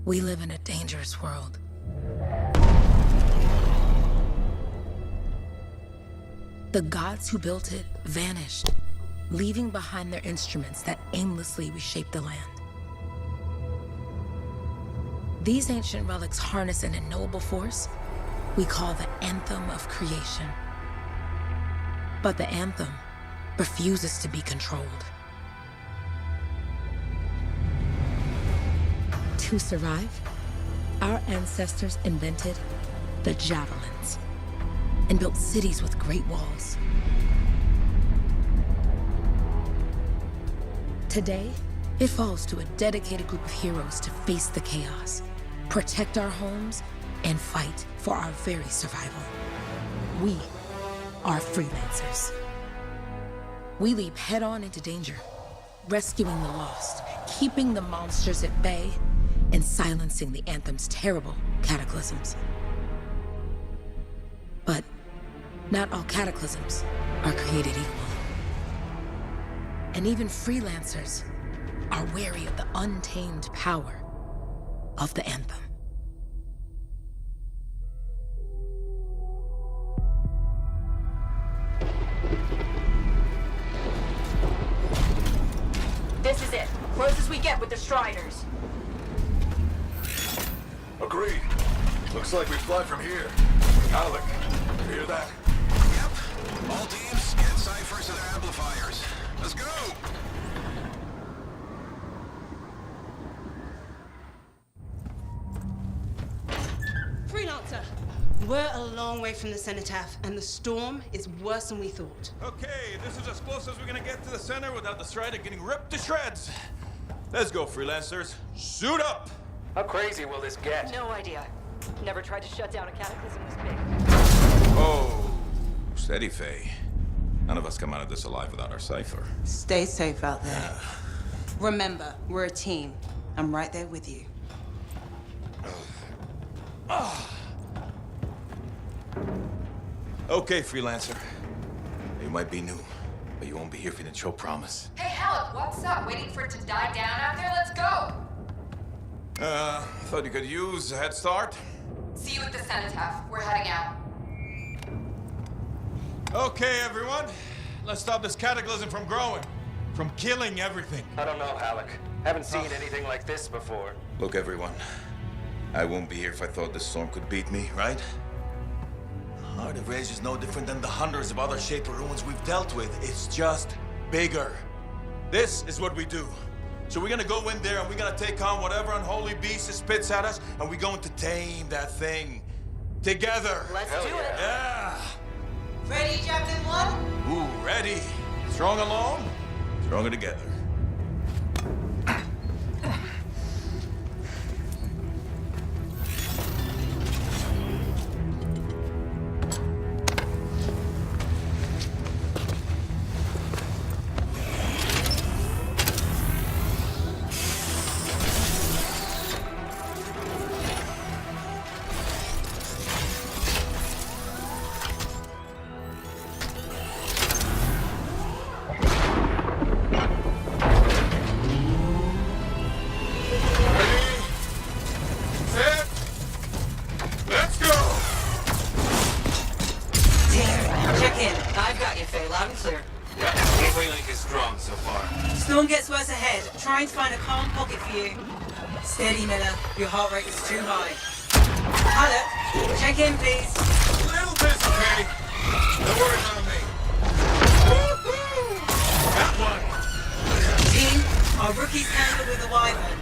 We live in a dangerous world. The gods who built it vanished, leaving behind their instruments that aimlessly reshape the land. These ancient relics harness an unknowable force we call the Anthem of Creation. But the Anthem refuses to be controlled. To survive, our ancestors invented the javelins and built cities with great walls. Today, it falls to a dedicated group of heroes to face the chaos, protect our homes, and fight for our very survival. We are freelancers. We leap head-on into danger, rescuing the lost, keeping the monsters at bay, and silencing the Anthem's terrible cataclysms. But not all cataclysms are created equal. And even freelancers are wary of the untamed power of the Anthem. This is it. Close as we get with the Striders. Agreed. Looks like we fly from here. Alec, you hear that? Yep. All teams, get ciphers to their amplifiers. Let's go! Freelancer! We're a long way from the cenotaph, and the storm is worse than we thought. Okay, this is as close as we're gonna get to the center without the Strider getting ripped to shreds. Let's go, freelancers. Suit up! How crazy will this get? No idea. Never tried to shut down a cataclysm this big. Oh, steady, Faye. None of us come out of this alive without our cipher. Stay safe out there. Remember, we're a team. I'm right there with you. Okay, freelancer. You might be new, but you won't be here if you didn't show promise. Hey, Alec, what's up? Waiting for it to die down out there? Let's go! Thought you could use a head start. See you at the cenotaph. We're heading out. Okay, everyone. Let's stop this cataclysm from growing, from killing everything. I don't know, Alec. Haven't seen anything like this before. Look, everyone. I won't be here if I thought this storm could beat me, right? Heart of Rage is no different than the hundreds of other shaped ruins we've dealt with. It's just bigger. This is what we do. So we're gonna go in there and we're gonna take on whatever unholy beast it spits at us, and we're going to tame that thing. Together. Let's do it. Yeah. Ready, Javelin 1? Ooh, ready. Strong alone, stronger together. Storm gets worse ahead. Trying to find a calm pocket for you. Steady, Miller. Your heart rate is too high. Alec, check in, please. A little busy, Kay. Don't worry about me. That one. Team, our rookies handled with the Wyvern.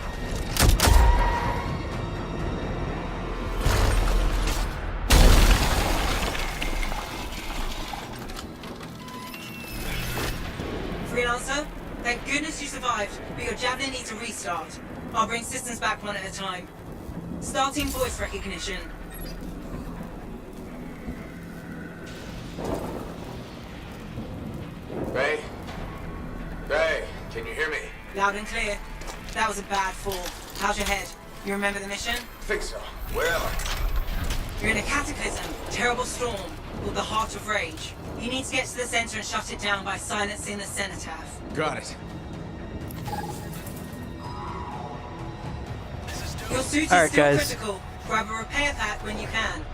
Freelancer, thank goodness you survived, but your Javelin needs a restart. I'll bring systems back one at a time. Starting voice recognition. Ray? Ray, can you hear me? Loud and clear. That was a bad fall. How's your head? You remember the mission? Think so. Where am I? You're in a cataclysm, terrible storm, called the Heart of Rage. You need to get to the center and shut it down by silencing the cenotaph. Got it. Your suit is Alright, still guys. critical. Grab a repair pack when you can.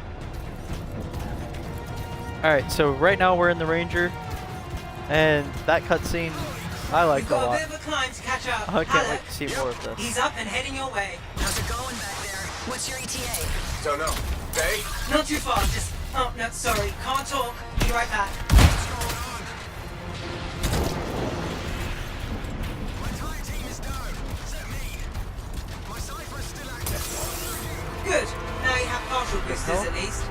Alright, so right now we're in the Ranger, and that cutscene I You've liked a got a lot. bit of a climb to catch up. I can't wait Alec, to see more of this. he's up and heading your way. How's it going back there? What's your ETA? Don't know. Faye? Not too far, just... Oh, no, sorry. Can't talk. Be right back. What's going on? My entire team is down. Except me. My cipher's still active. Good. Now you have partial boosters at least.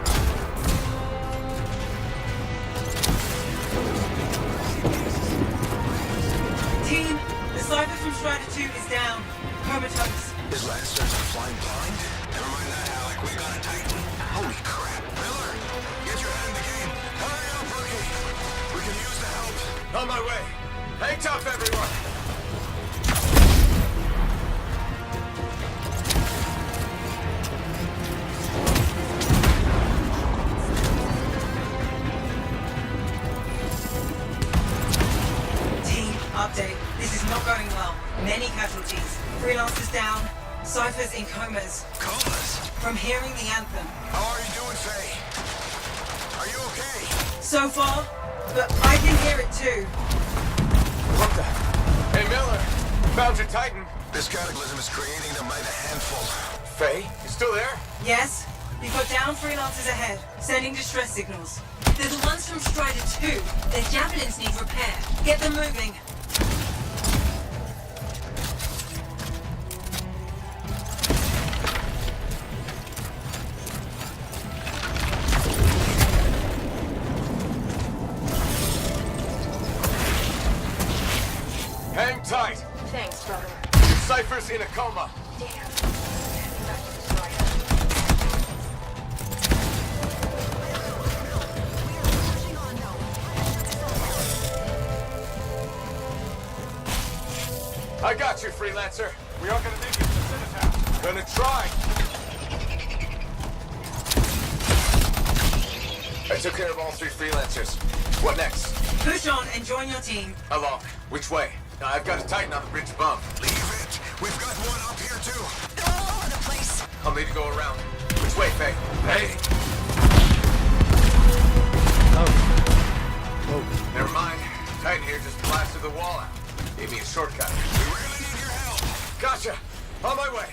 Team, the cipher from Strider 2 is down. Comatose. His Lancers are flying blind? Never mind that, Alec. We got a Titan. Holy crap. Miller, get your head in the game. Hurry up, rookie. We can use the help. On my way. Hang tough, everyone. Team, update. This is not going well. Many casualties. Freelancers down. Ciphers in comas. Comas? From hearing the anthem. How are you doing, Faye? Are you okay? So far, but I can hear it too. What the? Hey, Miller. Found your Titan. This cataclysm is creating them by the handful. Faye, you still there? Yes, we've got down freelancers ahead, sending distress signals. They're the ones from Strider 2. Their javelins need repair. Get them moving. Hang tight. Thanks, brother. Cypher's in a coma. Damn. Back to the strider. I got you, freelancer. We aren't gonna make it to the Cenotaph. Gonna try. I took care of all 3 freelancers. What next? Push on and join your team. Along. Which way? I've got a Titan on the bridge above. Leave it. We've got one up here, too. They're all over the place. I'll need to go around. Which way, Faye? Hey! Oh. Never mind. Titan here just blasted the wall out. Gave me a shortcut. We really need your help. Gotcha! On my way!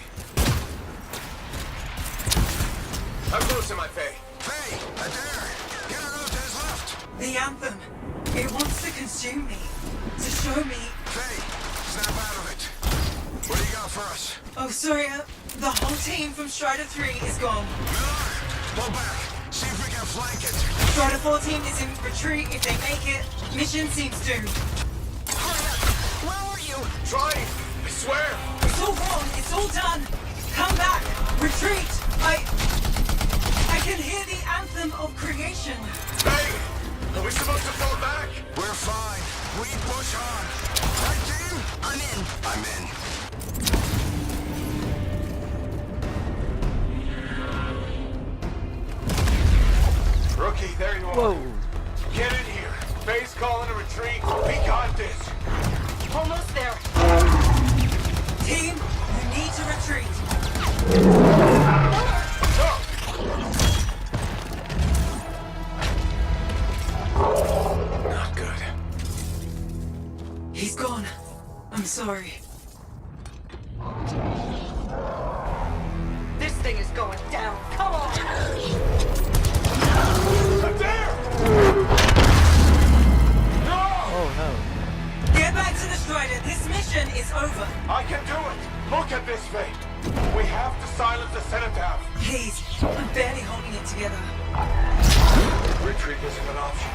How close am I, Faye? Faye, Adair, get her out to his left. The anthem. It wants to consume me. To show me... Faye, snap out of it. What do you got for us? Oh, sorry, the whole team from Strider 3 is gone. Miller, pull back. See if we can flank it. Strider 14 is in retreat if they make it. Mission seems doomed. Hurry up. Where are you? Trying! I swear! It's all wrong. It's all done. Come back. Retreat. I can hear the anthem of creation. Hey! Are we supposed to fall back? We're fine. We push on. Right, team? I'm in. I'm in. Rookie, there you are. Whoa. Get in here. Faye's calling a retreat. We got this. Almost there. Team, you need to retreat. Not good. He's gone. I'm sorry. This thing is going down. Come on! Adair! No! Oh no. Get back to the Strider. This mission is over. I can do it. Look at this, Faye. We have to silence the Cenotaph. Please, I'm barely holding it together. Retreat isn't an option.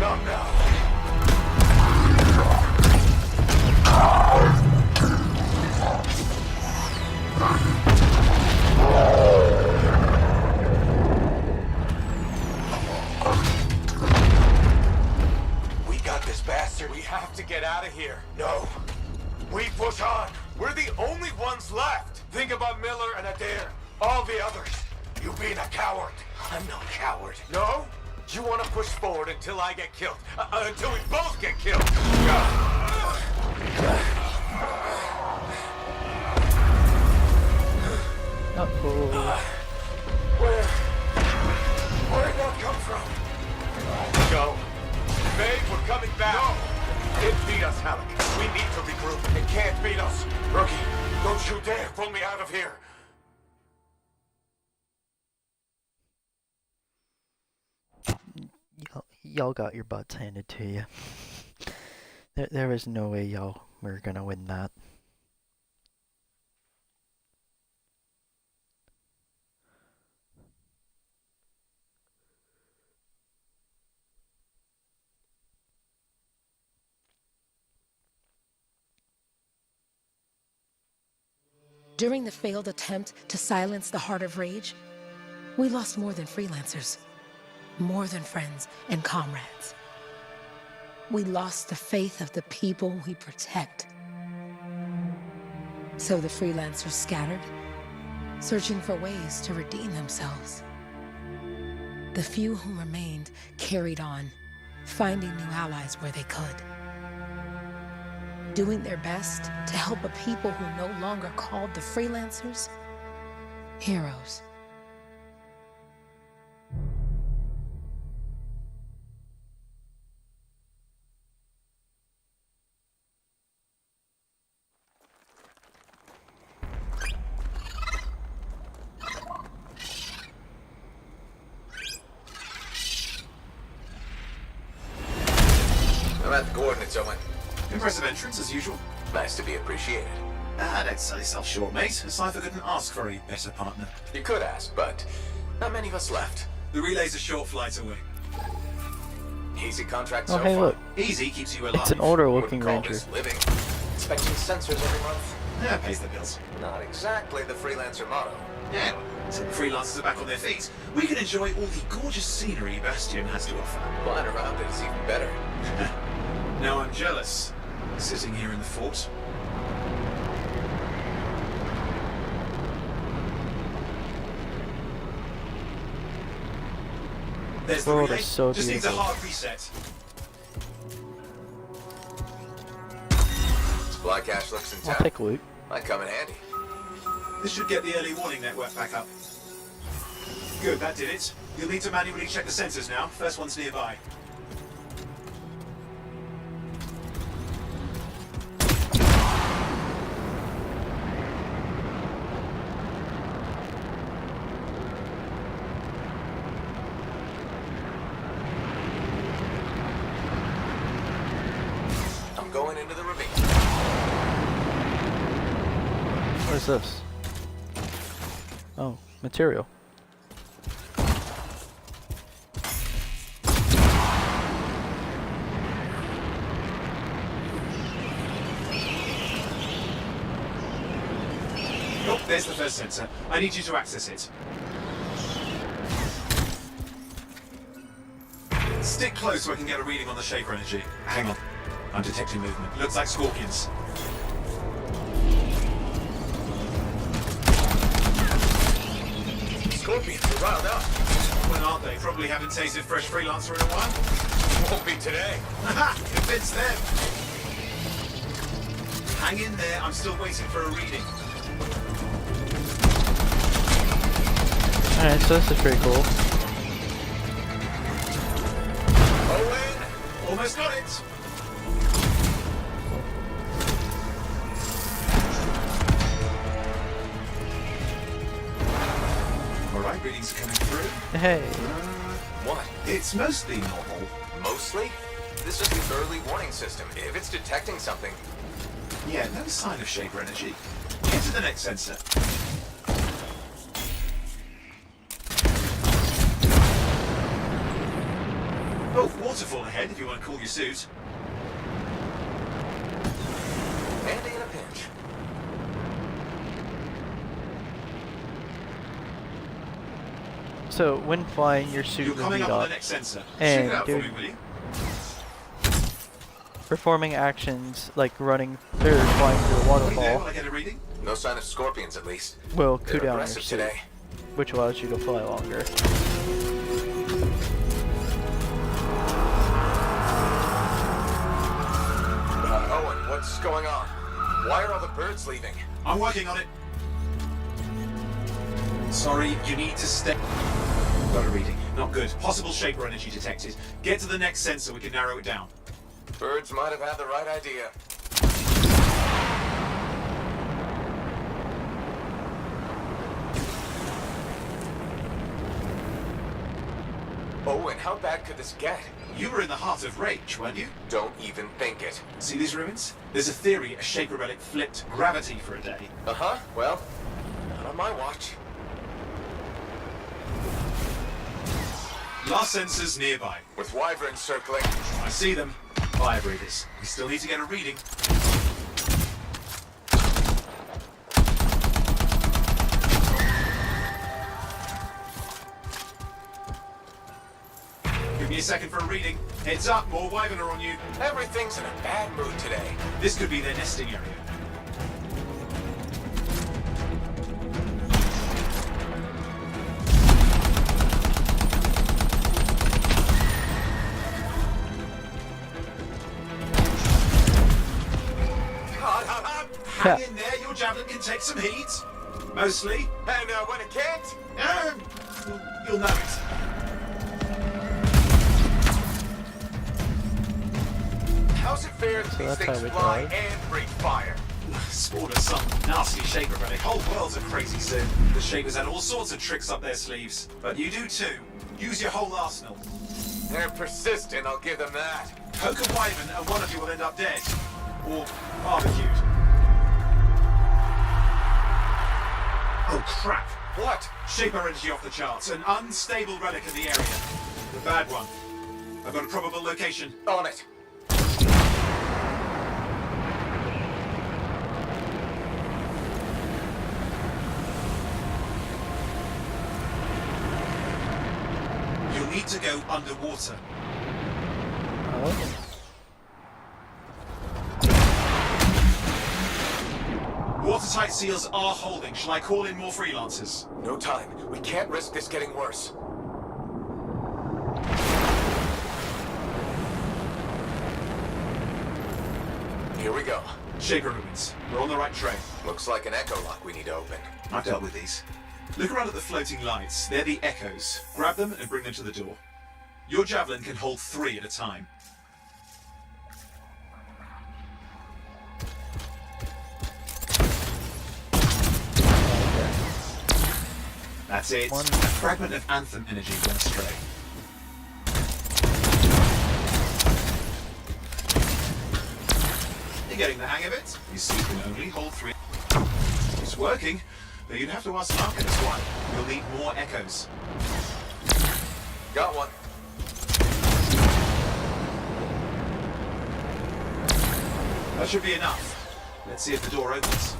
Not now. We got this, bastard. We have to get out of here. No. We push on. We're the only ones left. Think about Miller and Adair. All the others. You being a coward. I'm no coward. No? You want to push forward until I get killed. Until we both get killed. Uh-oh. Where'd that come from? Go. Babe, we're coming back. No! It beat us, Halleck. We need to regroup. It can't beat us. Rookie, don't you dare pull me out of here. Y'all got your butts handed to you. There was no way y'all were gonna win that. During the failed attempt to silence the Heart of Rage, we lost more than freelancers, more than friends and comrades. We lost the faith of the people we protect. So the freelancers scattered, searching for ways to redeem themselves. The few who remained carried on, finding new allies where they could. Doing their best to help a people who no longer called the freelancers heroes. I'm at the coordinates, Owen. Impressive entrance, as usual. Nice to be appreciated. Don't sell yourself short, mate. Cypher couldn't ask for a better partner. You could ask, but not many of us left. The relay's a short flight away. Easy contract Oh, so hey, far. look. Easy keeps you alive. It's an older Wouldn't looking call ranger. this living. Inspecting sensors every month. Yeah, pays the bills. Not exactly the freelancer motto. Yeah, so the freelancers are back on their feet. We can enjoy all the gorgeous scenery Bastion has to offer. Flying around it is even better. Now I'm jealous, sitting here in the fort. There's the World relay. is so Just needs a beautiful. hard reset. Supply cache looks I'll intact. take loot. Might come in handy. This should get the early warning network back up. Good, that did it. You'll need to manually check the sensors now. First one's nearby. I'm going into the ravine. What is this? Oh, material. Oh, there's the first sensor. I need you to access it. Stick close so I can get a reading on the shaper energy. Hang on. I'm detecting movement. Looks like scorpions. Scorpions are riled up. When aren't they? Probably haven't tasted fresh freelancer in a while. Won't be today. Haha! Convince them! Hang in there, I'm still waiting for a reading. Alright, so this is pretty cool. Owen! Almost got it! Alright, readings are coming through. Hey. What? It's mostly normal. Mostly? This is the early warning system. If it's detecting something, Yeah, no sign of shaper energy. Get to the next sensor. Oh, waterfall ahead if you want to cool your suit. handy in a pinch. So when flying, your suit You're will coming heat up on up, the next sensor. And, Shoot it out for dude, me, will you? performing actions like running or flying through a Wait there while waterfall I get a reading. No sign of scorpions, at least. will They're cool down your aggressive suit, today. which allows you to fly longer. Owen, what's going on? Why are all the birds leaving? I'm working on it. Sorry, you need to stay. Got a reading. Not good. Possible Shaper energy detected. Get to the next sensor, we can narrow it down. Birds might have had the right idea. Oh, and how bad could this get? You were in the heart of Rage, weren't you? Don't even think it. See these ruins? There's a theory a Shaper relic flipped gravity for a day. Uh-huh. Well, not on my watch. Last sensors nearby. With wyverns circling. I see them. Fire breathers. We still need to get a reading. Give me a second for a reading. Heads up, more wyvern are on you. Everything's in a bad mood today. This could be their nesting area. Hang in there, your javelin can take some heat. Mostly. And when it can't? You'll know it. How's it fair that these things fly and breathe fire? Spawned us some nasty Shaper relic. Whole world's a crazy soon. The Shapers had all sorts of tricks up their sleeves. But you do too. Use your whole arsenal. They're persistent, I'll give them that. Poke a wyvern and one of you will end up dead. Or barbecued. Oh crap! What? Shaper energy off the charts. An unstable relic in the area. The bad one. I've got a probable location. On it. You'll need to go underwater. Oh. Watertight seals are holding. Shall I call in more freelancers? No time. We can't risk this getting worse. Here we go. Shaper ruins. We're on the right track. Looks like an echo lock we need to open. I've dealt with these. Look around at the floating lights. They're the echoes. Grab them and bring them to the door. Your javelin can hold 3 at a time. That's it. One. A fragment of Anthem energy went astray. You're getting the hang of it. You see, you can only hold 3. It's working, but you'd have to ask Marcus why. You'll need more echoes. Got one. That should be enough. Let's see if the door opens.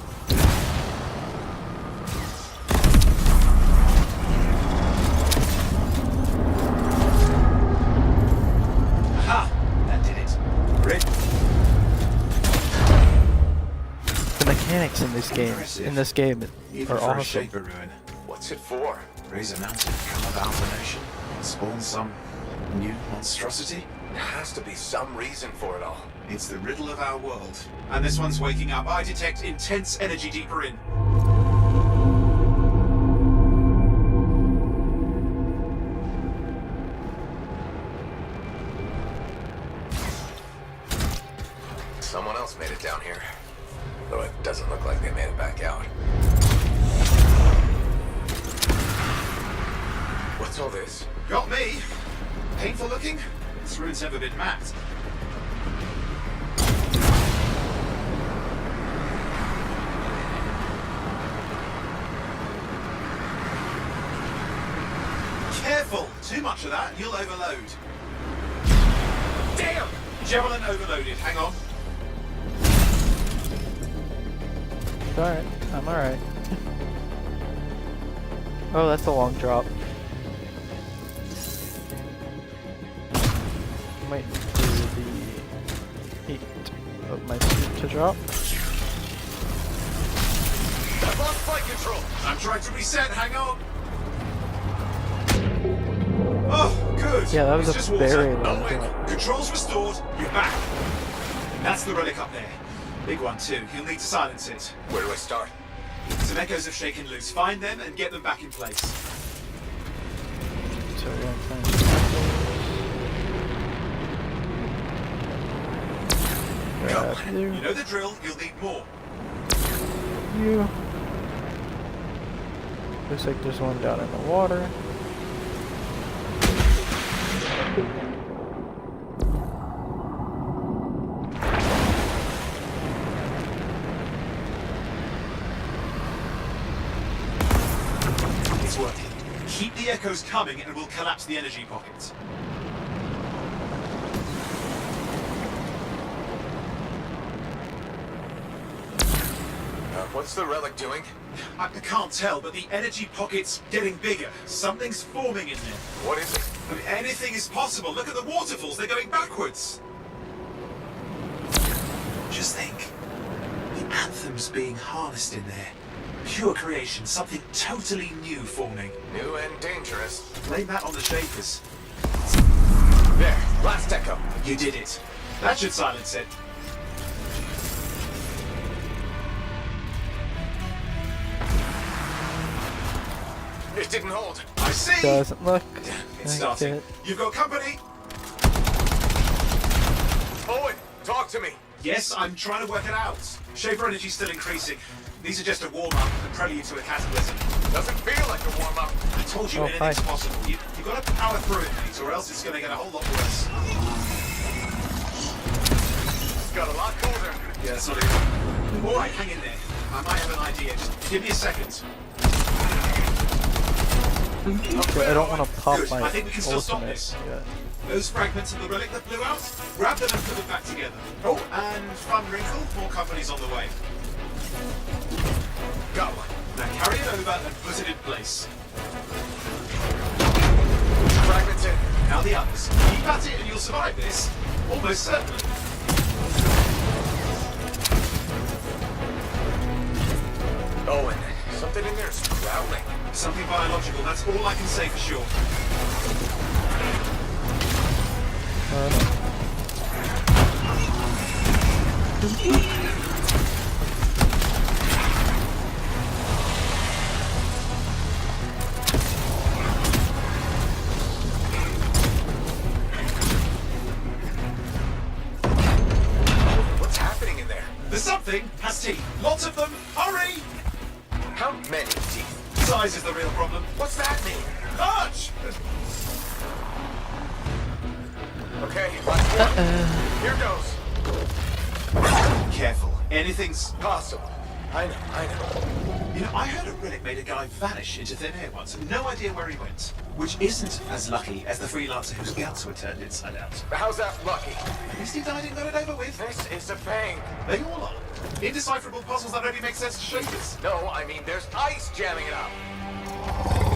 Aha! That did it. Rip. The mechanics in this game Even are for a awesome. Shaper ruin. What's it for? Raise a mountain, come about the nation, spawn some new monstrosity. There has to be some reason for it all. It's the riddle of our world. And this one's waking up. I detect intense energy deeper in. Someone else made it down here. Though it doesn't look like they made it back out. What's all this? Got me. Painful looking. This ruin's never been mapped. Careful! Too much of that, you'll overload. Damn! Javelin overloaded. Hang on. It's alright. I'm alright. Oh, that's a long drop. Might do the heat of my suit to drop. I've lost flight control. I'm trying to reset. Hang on. Oh, good. Yeah, that was It's a just water. very long Unwin. drop. Controls restored. You're back. That's the relic up there. Big one too. You'll need to silence it. Where do I start? Some echoes have shaken loose. Find them and get them back in place. So we're gonna find grab you. You know the drill. You'll need more. You. Looks like there's one down in the water. It's working. Keep the echoes coming and we'll collapse the energy pockets. What's the relic doing? I can't tell, but the energy pocket's getting bigger. Something's forming in there. What is it? I mean, anything is possible. Look at the waterfalls. They're going backwards. Just think. The Anthem's being harnessed in there. Pure creation. Something totally new forming. New and dangerous. Blame that on the Shakers. There, last echo. You did it. That should silence it. It didn't hold. I see. Doesn't look. It's starting. it. You've got company. Owen, talk to me. Yes, I'm trying to work it out. Shaper energy's still increasing. These are just a warm-up and prelude to a cataclysm. Doesn't feel like a warm-up. I told you anything's possible. You've got to power through it, mate, or else it's going to get a whole lot worse. It's got a lot colder. Yeah, that's not it. All right, hang in there. I might have an idea. Just give me a second. Okay, I don't want to pop Good. my I think we can still stop ultimate this. yet. Those fragments of the relic that blew out, grab them and put them back together. Oh, and fun wrinkle, more company's on the way. Go. Now carry it over and put it in place. Fragments in. Now the others. Keep at it and you'll survive this. Almost certainly. Owen, something in there's growling. Something biological, that's all I can say for sure. What's happening in there? The something has teeth. Lots of them. Hurry! How many teeth? Size is the real problem. What's that mean? Large! Okay, last one. Here goes. Careful. Anything's Possible. I know. You know, I heard a relic made a guy vanish into thin air once. No idea where he went. Which isn't as lucky as the freelancer whose guts were turned inside out. How's that lucky? At least he died and got it over with. This is a pain. They all are. Indecipherable puzzles that only make sense to Shakers. No, I mean there's ice jamming it up.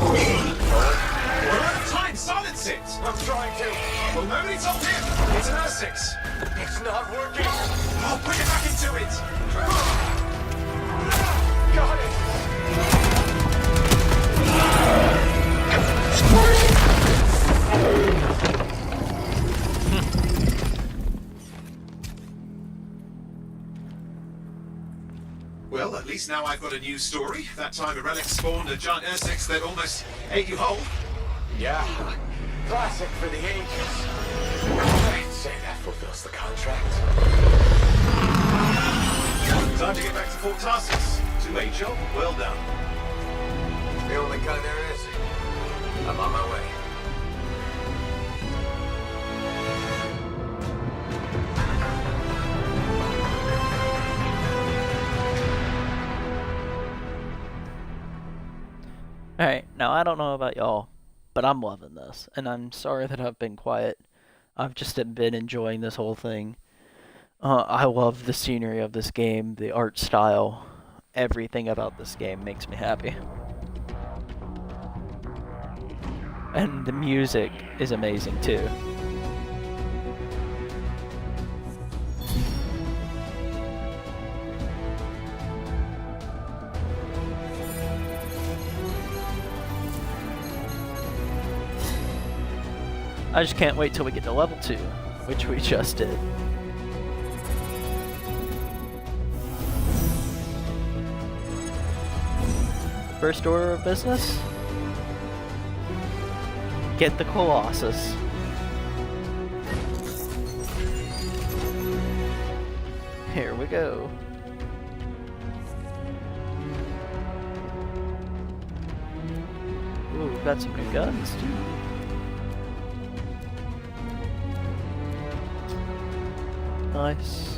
We're out of time. Silence it. I'm trying to. Well, nobody told him. It's an R6. It's not working. I'll put it back into it. Got it. Well, at least now I've got a new story. That time a relic spawned a giant R6 that almost ate you whole. Yeah. Classic for the ages. I'd say that fulfills the contract. Time to get back to Fort Tarsus. 2A job, well done. The only kind there is. I'm on my way. Alright, now I don't know about y'all, but I'm loving this, and I'm sorry that I've been quiet. I've just been enjoying this whole thing. I love the scenery of this game, the art style, everything about this game makes me happy. And the music is amazing too. I just can't wait till we get to level 2, which we just did. First order of business? Get the Colossus. Here we go. Ooh, we've got some new guns too. Nice.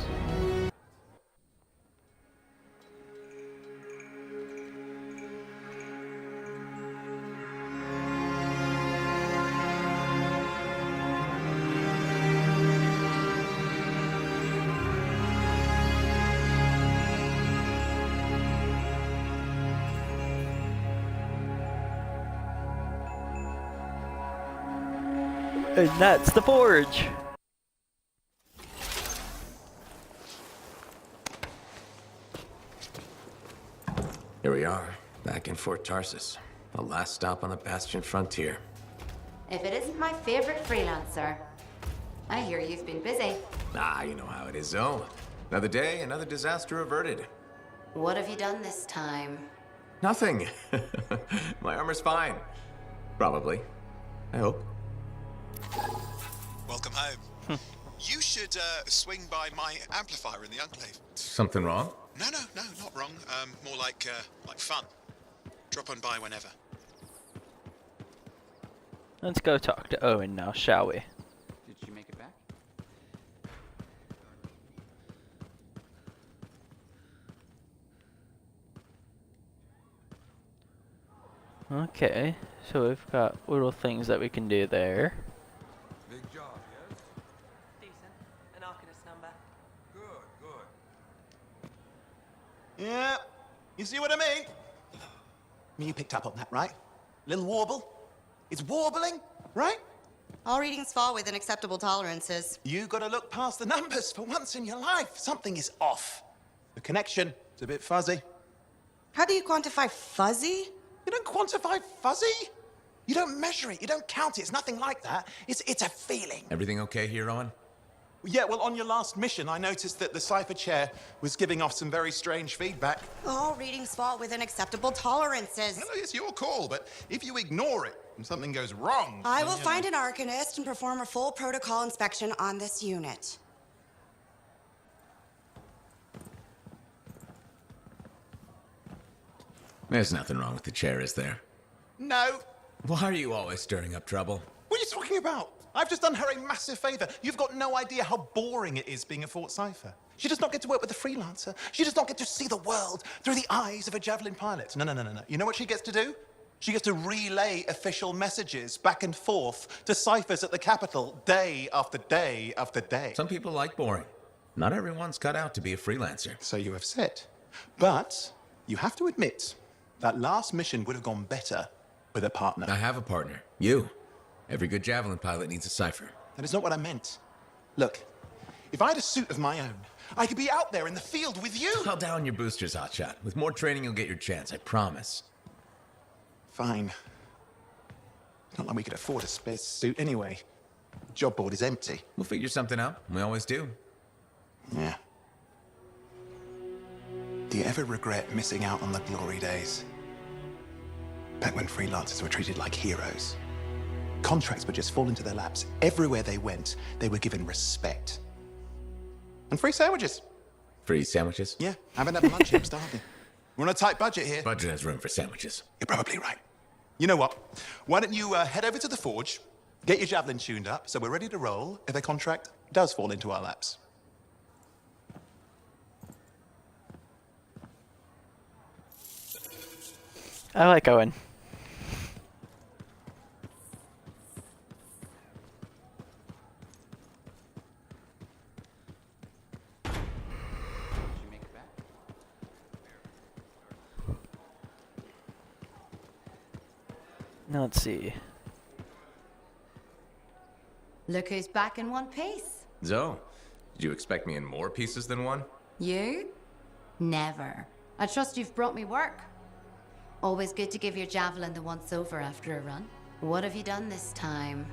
And that's the forge. Here we are, back in Fort Tarsus. The last stop on the Bastion frontier. If it isn't my favorite freelancer. I hear you've been busy. Ah, you know how it is, Zoe. Another day, another disaster averted. What have you done this time? Nothing. My armor's fine. Probably. I hope. Welcome home. You should swing by my amplifier in the Enclave. Something wrong? No, not wrong. More like fun. Drop on by whenever. Let's go talk to Owen now, shall we? Did she make it back? Okay, so we've got little things that we can do there. Big job, yes? Decent. An Arcanist number. Good. Yeah, you see what I mean? You picked up on that, right? Little warble. It's warbling, right? All readings fall within acceptable tolerances. You gotta look past the numbers for once in your life. Something is off. The connection is a bit fuzzy. How do you quantify fuzzy? You don't quantify fuzzy. You don't measure it. You don't count it. It's nothing like that. It's a feeling. Everything okay here, Owen? Yeah, well, on your last mission, I noticed that the cipher chair was giving off some very strange feedback. All readings fall within acceptable tolerances. Well, it's your call, but if you ignore it and something goes wrong... I then, will you find know. an Arcanist and perform a full protocol inspection on this unit. There's nothing wrong with the chair, is there? No. Why are you always stirring up trouble? What are you talking about? I've just done her a massive favor. You've got no idea how boring it is being a Fort Cipher. She does not get to work with a freelancer. She does not get to see the world through the eyes of a Javelin pilot. No. You know what she gets to do? She gets to relay official messages back and forth to ciphers at the Capitol day after day after day. Some people like boring. Not everyone's cut out to be a freelancer. So you have said. But you have to admit, that last mission would have gone better with a partner. I have a partner. You. Every good Javelin pilot needs a cipher. That is not what I meant. Look, if I had a suit of my own, I could be out there in the field with you. Call down your boosters, Hotshot. With more training, you'll get your chance, I promise. Fine. Not like we could afford a spare suit anyway. Job board is empty. We'll figure something out. We always do. Yeah. Do you ever regret missing out on the glory days? Back when freelancers were treated like heroes. Contracts would just fall into their laps. Everywhere they went, they were given respect. And free sandwiches. Free sandwiches? Yeah, haven't had lunch yet, starving. We're on a tight budget here. Budget has room for sandwiches. You're probably right. You know what? Why don't you head over to the forge, get your Javelin tuned up, so we're ready to roll if a contract does fall into our laps. I like Owen. Now let's see. Look who's back in one piece. Zoe, did you expect me in more pieces than one? You? Never. I trust you've brought me work. Always good to give your Javelin the once-over after a run. What have you done this time?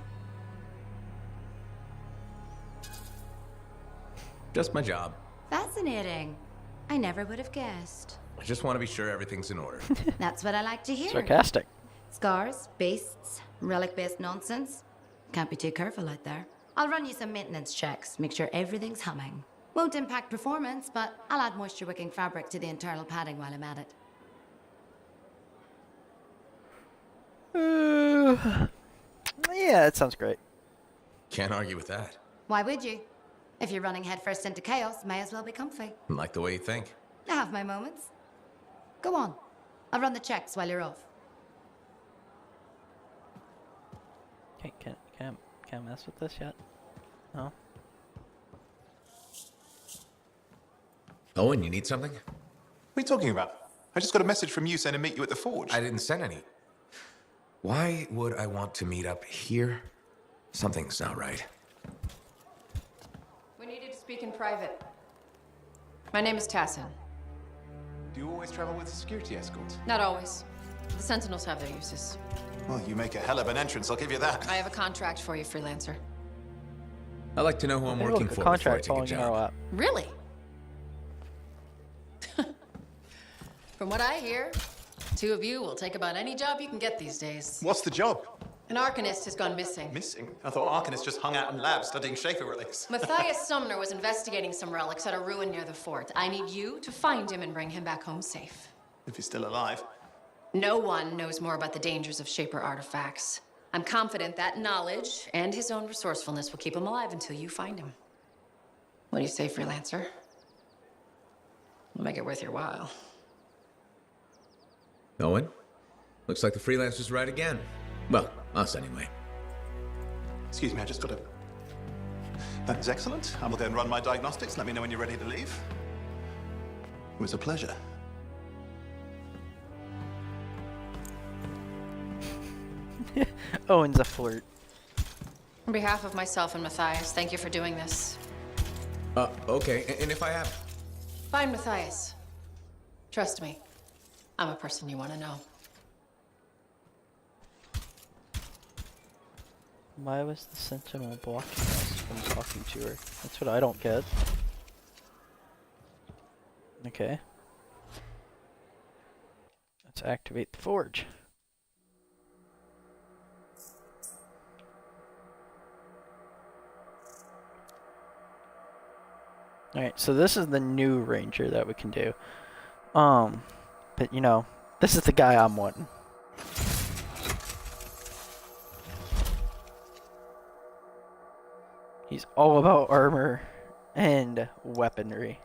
Just my job. Fascinating. I never would have guessed. I just want to be sure everything's in order. That's what I like to hear. Sarcastic. Scars, beasts, relic-based nonsense. Can't be too careful out there. I'll run you some maintenance checks, make sure everything's humming. Won't impact performance, but I'll add moisture-wicking fabric to the internal padding while I'm at it. Yeah, it sounds great. Can't argue with that. Why would you? If you're running headfirst into chaos, may as well be comfy. Like the way you think. I have my moments. Go on. I'll run the checks while you're off. Okay, can I mess with this yet? No. Owen, you need something? What are you talking about? I just got a message from you saying to meet you at the forge. I didn't send any. Why would I want to meet up here? Something's not right. We needed to speak in private. My name is Tassin. Do you always travel with a security escort? Not always. The Sentinels have their uses. Well, you make a hell of an entrance, I'll give you that. I have a contract for you, freelancer. I like to know who I'm working for before I contract take a falling in our job. lap. Really? From what I hear, two of you will take about any job you can get these days. What's the job? An Arcanist has gone missing. Missing? I thought Arcanists just hung out in labs studying Schaefer relics. Matthias Sumner was investigating some relics at a ruin near the fort. I need you to find him and bring him back home safe. If he's still alive. No one knows more about the dangers of Shaper artifacts. I'm confident that knowledge and his own resourcefulness will keep him alive until you find him. What do you say, freelancer? We'll make it worth your while. Owen? Looks like the freelancer's right again. Well, us anyway. Excuse me, I just got a... That is excellent. I will go and run my diagnostics. Let me know when you're ready to leave. It was a pleasure. Owen's a flirt. On behalf of myself and Matthias, thank you for doing this. Okay, and if I have... Find Matthias. Trust me, I'm a person you want to know. Why was the Sentinel blocking us from talking to her? That's what I don't get. Okay. Let's activate the forge. Alright, so this is the new ranger that we can do. But you know, this is the guy I'm wanting. He's all about armor and weaponry.